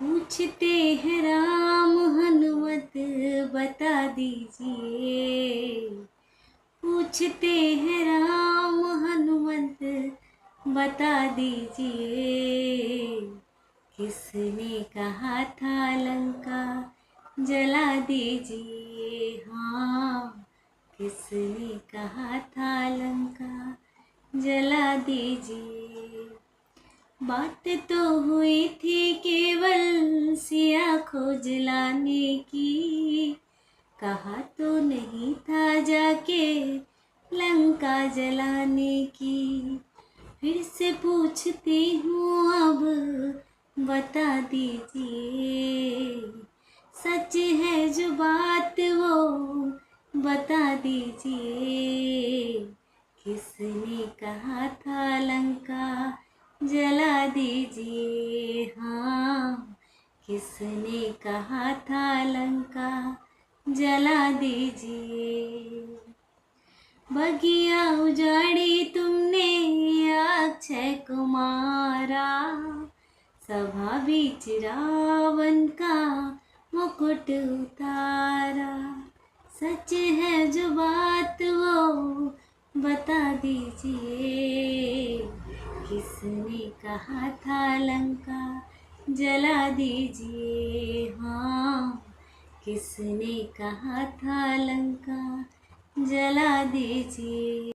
पूछते हैं राम हनुमत बता दीजिए। पूछते हैं राम हनुमत बता दीजिए। किसने कहा था लंका जला दीजिए। हाँ, किसने कहा था लंका जला दीजिए। बात तो हुई थी केवल सिया खोज लाने की। कहा तो नहीं था जाके लंका जलाने की। फिर से पूछती हूँ अब बता दीजिए। सच है जो बात वो बता दीजिए। किसने कहा था लंका जला दीजिए। हाँ, किसने कहा था लंका जला दीजिए। बगिया उजाड़ी तुमने अक्षय कुमारा। सभा बीच रावण का मुकुट उतारा। सच है जो बात वो बता दीजिए। किसने कहा था लंका जला दीजिए। हाँ, किसने कहा था लंका जला दीजिए।